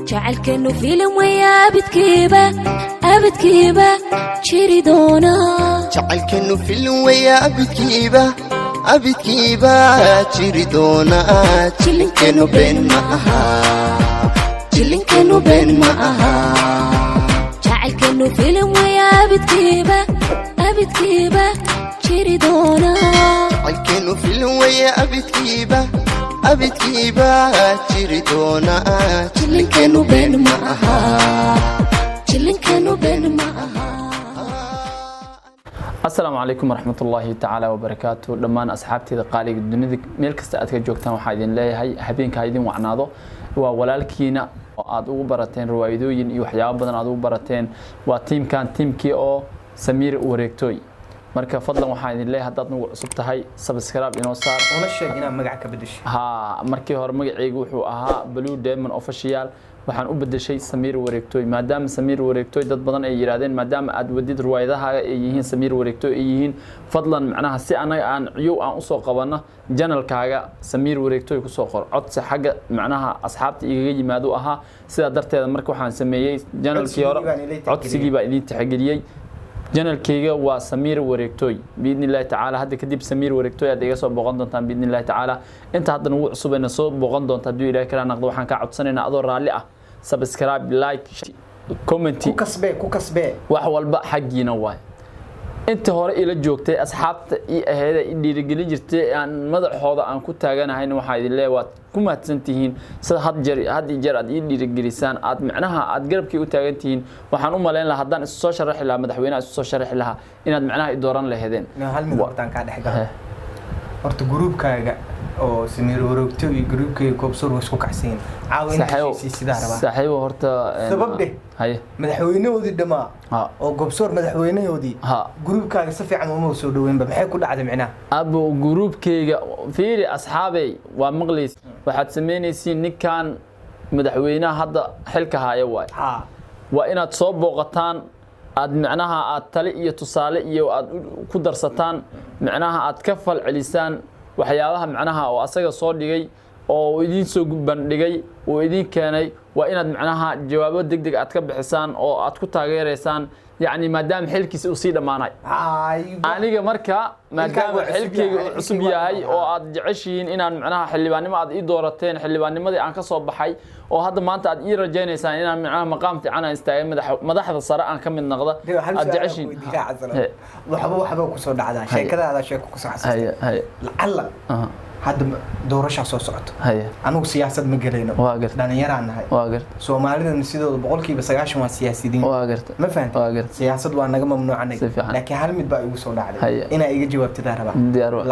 jacaylkeenu filim waya abidkiiba jiri doona jacaylkeenu filim waya abidkiiba jiri doona jilinkeenu been ma aha jacaylkeenu filim waya abidkiiba jiri doona jacaylkeenu filim waya abidkiiba jiri doona jilinkeenu been ma aha السلام عليكم ورحمة الله تعالى وبركاته دمان أصحابتي قالي الدنيا ميل كست أتك جوكتان وحايدين لي هاي هبين كايدين وعناضو وولالكينا أدو برتين روايدوين يحيى بدن أدو برتين وتيم كان تيم كي أو سمير وريكتوي marka fadlan waxaan idin leeyahay hadaad nagu cusub tahay subscribe inoo saar una sheeg inaan magac ka bedeshay markii hore magacaygu wuxuu ahaa Blue Diamond Official waxaan u bedeshay Samiir Wareegtooy maadaama Samiir Wareegtooy dad badan ay yiraahdeen maadaama aad wadid ruwaayadaha ay yihiin Samiir Wareegtooy ay yihiin fadlan macnaha si anaga aan ciyow aan u soo qabano channel-kaaga Samiir Wareegtooy ku soo qor codsi xagga macnaha asxaabta igaga yimaado aha sida darteeda marka waxaan sameeyay channel-kii hore codsigii baa idin taxgeliyay channel-kayga waa Samiir Wareegtooy باذن الله تعالى هدا kadib Samiir Wareegtooy aad iga soo boqon doontaan باذن الله تعالى inta hadda ugu cusubena soo boqon doonta hadii ilaahay kala naqdo waxaan ka codsanaynaa adoo raali ah subscribe like comment ku kasbe wax walba xaqiina waay inta hore ila joogtay asxaabta aheeda dhiirigelin jirtay aan madaxooda aan ku taaganahay waxa idin leeyahay ku maadsantihiin sida had jeer aad dhiirigelisaan aad macnaha aad garabkii u taagantihiin waxaan u maleyn lahaa hadaan isu soo sharaxi lahaa madaxweynaha isu soo sharaxi lahaa inaad macnaha i dooran lahaydeen hal mid waxtaan ka dhaxgal horta groupkaaga oo Samiir Wareegtooy groupkaaga koobsor way isku kacsan caawinaysi sida raba saaxiibo horta sababde haye madaxweynahoodii dhamaa oo koobsor madaxweynahoodii groupkaaga si fiican uma soo dhaweynba maxay ku dhacday macnaha abo groupkayga fiiri asxaabay waa maqleys waxaad sameynaysiin ninkan madaxweynaha hadda xilka haya waay waa inaad soo booqataan aad macnaha aad tali iyo tusaale iyo aad ku darsataan macnaha aad ka fal celisaan waxyaabaha macnaha oo asaga soo dhigay oo idin soo bandhigay oo idin keenay waa inaad macnaha jawaabo degdeg aad ka bixisaan oo aad ku taageereysaan يعني مادام حلكيس u sii dhamaanay aniga marka maadaama xilkeyga cusub yahay oo aad jeceshiin inaan macnaha xillibaanimo aad ii doorateen xillibaanimadii aan ka soo baxay oo hadda maanta aad ii rajaynaysaan inaan macnaha maqaam fiican aan istaagay madaxda sare aan ka mid noqdo aad jeceshiin waxba ku soo dhacdaa sheekadaada sheeko ku saxsan lacalla hadda doorasho soo socoto anigu siyaasad ma galayno dhalinyaraan nahay Soomaalida sidoo boqolkiiba 90 waa siyaasiyiin ma fahanteen siyaasad waa naga mamnuucanay laakiin hal mid baa igu soo dhacday ina iga jawaabtada raba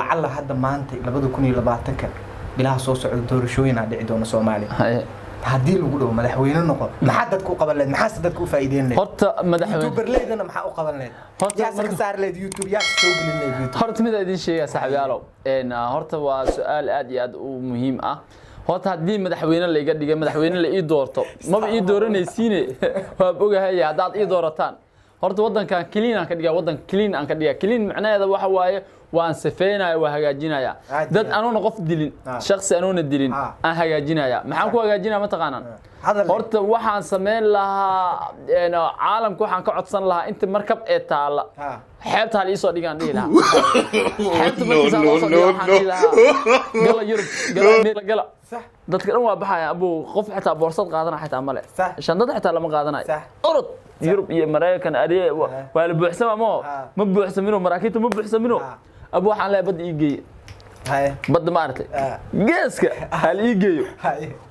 lacalla hadda maanta 2020 bilaha soo socdo doorashooyin aan dhici doono Soomaaliya hadii lagu dhaw madaxweyne noqon maxaa dadku u qaban leed maxaa dadku u faa'iideyn leed horta madaxweyne YouTuber leedana maxaa u qaban leed horta marka saar leed YouTube yaa soo gelin leed YouTube horta mid idin sheegay saaxiibayaalo horta waa su'aal aad iyo aad u muhiim ah horta hadii madaxweyne la iga dhigay madaxweyne la ii doorto ma ii dooranaysiin waa ogahay hadaad ii doorataan horta wadankan clean aan ka dhigaa wadan clean aan ka dhigaa clean macnaheedu waxa waaye waan safeynaa waa hagaajinaya dad anoona qof dilin shakhsi anoona dilin aan hagaajinaya maxaan ku hagaajinaa ma taqaanaan horta waxaan sameyn lahaa caalamku waxaan ka codsan lahaa inta markab ee taala xeebta hal isoo dhigaan dhihi lahaa xeebta markiisa loo soo dhigo waxaan dhihi lahaa gala Yurub gala dadka dhan waa baxaya abuu qof xitaa boorsad qaadana xitaa male shandada xitaa lama qaadanayo orod Yurub iyo Mareykan ariye waa la buuxsama ma buuxsamino maraakiibta ma buuxsamino أبو حلا بدي يجي بد ما أرتي جيسك هل يجي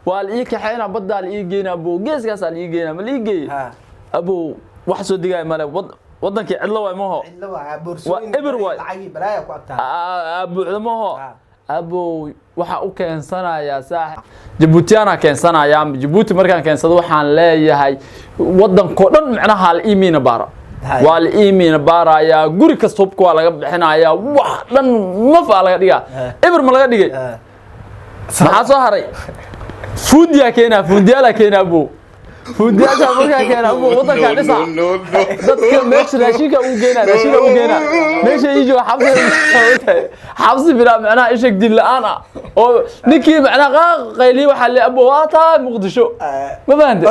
والإيك حين بدي هل يجينا أبو جيسك هل يجينا مل يجي أبو واحد سود جاي ماله وضن كي علوا ما هو إبر واي أبو ما هو أبو waxa u keensanaya saax Djibouti keensana ya Djibouti markaan keensado waxaan leeyahay wadanko dhan macnaha hal iimiina baara wal iimiina baara ya guri kasta hubka waa laga bixinaya wax dhan ma faa laga dhiga ibr ma laga dhigay maxaa soo haray fuudiya keena buu fuundiyaasha markaa keena abu wadanka dhisa dadka meesha raashinka uu geena meesha ijo xabsi bila macnaha ishag dil la'aan oo ninkii macnaha qayli waxa la abu waata muqdisho ma baande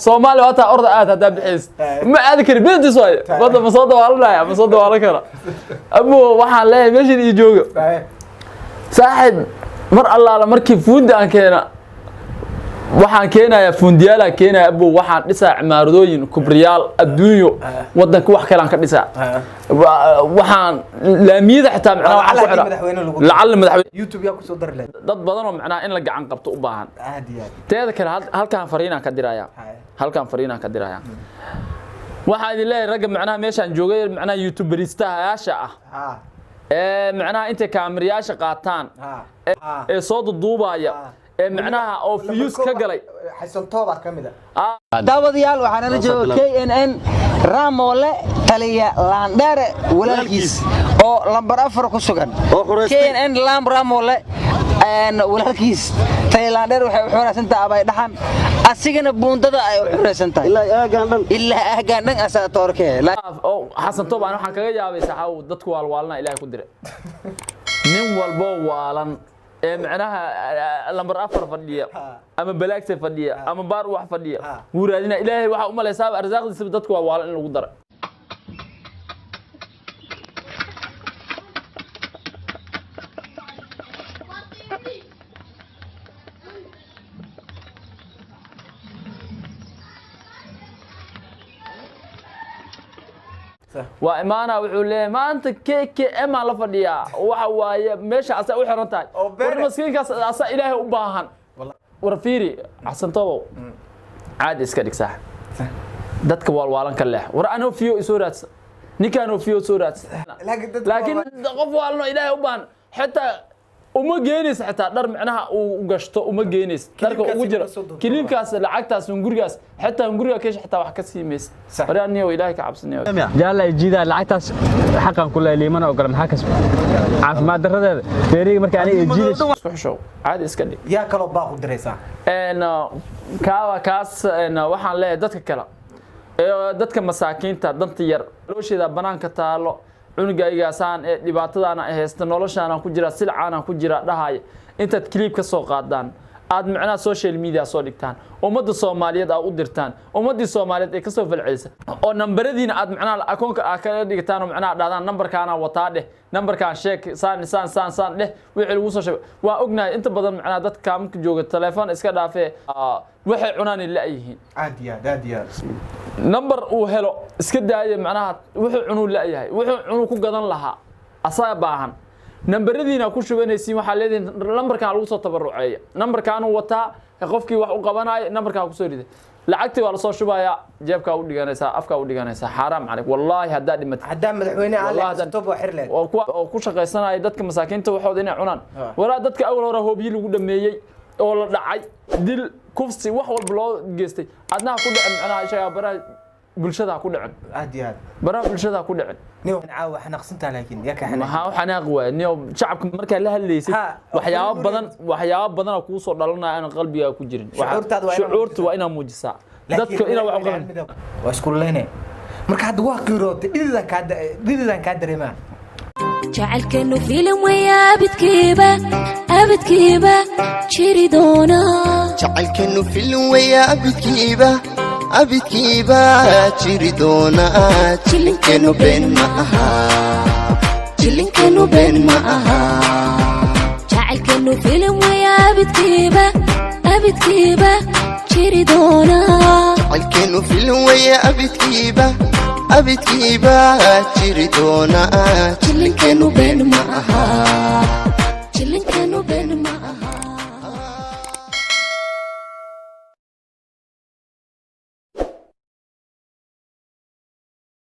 Soomaali waata orda aad hada bixis ma aad kari beenti sooy wada ma soo dawaalay kara abu waxa leeyahay meesha ii jooga saaxib mar allaala markii fuundi aan keena waxaan keenayaa fuundiyaala keenaya abu waxaan dhisaa cimaaradooyin kubriyaal adduunyo wadanka wax kale aan ka dhisaa waxaan laamiyada xitaa macnaha waxa ku xira lacala madaxweyne YouTube yaa ku soo dar leh dad badan oo macnaha in la gacan qabto u baahan teeda kale halkaan fariinaan ka diraya waxaan idin leeyahay ragga macnaha meeshaan joogay macnaha YouTuberistayaasha macnaha inta kaamirayaasha qaataan ee soo duubaya macnaha oo fiyus ka galay xasan tooba kamida daawadayaal waxaan la joogaa KNN Ramole taliya Landare walaalkiis oo lambar 4 ku sugan KNN Ramole walaalkiis taliya Landare waxay u xoreysantahay abay dhaxan asigana buundada ay u xoreysantahay ilaa aagan dhan asaa toorkee oo xasan tooba waxaan kaga yaabay saxaw dadku waalwaalna ilaahay ku diray nin walbo waalan macnaha lambar 4 fadhiya ama balaagta fadhiya ama baar wax fadhiya wuraadina ilaahay waxa u maleysaa arsaaqdiisa dadku waa waalan in lagu daro waa imaana wuxuu leeyahay maanta KKM la fadhiya waxa waaye meesha asa u xiran tahay war maskiinkaas asa ilaahay u baahan war fiiri xasan toobo caadi iska dhigsaa dadka waalwaalan ka leex war anoo fiyo isoo raadsan ninkaanoo fiyo soo raadsan laakiin qof waalno ilaahay u baahan xitaa uma geenaysa xitaa dhar macnaha uu gashto uma geenaysa dharka ugu jira kiliinkaas lacagtaas gurigaas xitaa guriga keesh xitaa wax ka siimeys waraaniyo ilaahay ka cabsanayo jaala jiida lacagtaas xaqan ku leeyliimana oo garan maxaa ka caafimaad daradeeda beeriga marka aniga jiidayso isku xishow caadi iska dhig yaa kala baaq u diraysaa kaas waxaan leeyahay dadka kale dadka masaakiinta danta yar looshida banaanka taalo cunugaygaasaan ee dhibaatadaana ay haysto noloshaana ku jira silcaana ku jira dhahay intaad clip ka soo qaadaan aad macnaha social media soo dhigtaan ummadda Soomaaliyeed aad u dirtaan ummadii Soomaaliyeed ee ka soo falceelisa oo nambaradiina aad macnaha akoonka aad ka dhigtaan oo macnaha dhaadaan nambarkaana wataa dheh nambarkaan sheek saan dheh wixii lagu soo sheegay waa ognahay inta badan macnaha dadka marka jooga telefoon iska dhaafee waxay cunaan ilaa yihiin aadiya number uu helo iska daayay macnaha wuxuu cunuu la yahay wuxuu cunuu ku gadan lahaa asaa baahan nambaradiina ku shubanaysiin waxa leedin nambarka lagu soo tabaruceeyo nambarkaan uu wataa qofkii wax u qabanayo nambarka ku soo riday lacagtii waa la soo shubaya jeebka u dhiganaysa afka u dhiganaysa xaraam calayk wallahi hadaa dhimatay hadaa madaxweyne aan tobo xirleen oo ku shaqeysanay dadka masaakiinta waxooda inay cunaan wala dadka awal hore hoobiyi lagu dhameeyay oo la dhacay dil kufsi wax walba loo geystay adnaha ku dhacay macnaha ishaga baraa bulshada ku dhacay aad baraa bulshada ku dhacay niyo caawa xanaaqsantaa laakiin yaa ka xanaaq waa niyo shacabka marka la hadlaysay waxyaabo badan oo ku soo dhalanaya aan qalbiga ku jirin shucuurta waa inaa muujisaa dadka inaa wax u qaban waa isku leeyne marka hadda waa qirootay dhididan ka dareemaa jacaylkeenu filim weeya abidkiiba jiri doona jacaylkeenu filim weeya abidkiiba jiri doona jilinkeenu been ma aha jacaylkeenu filim weeya abidkiiba jiri doona jacaylkeenu filim weeya abidkiiba jiri doona jilinkeenu been ma aha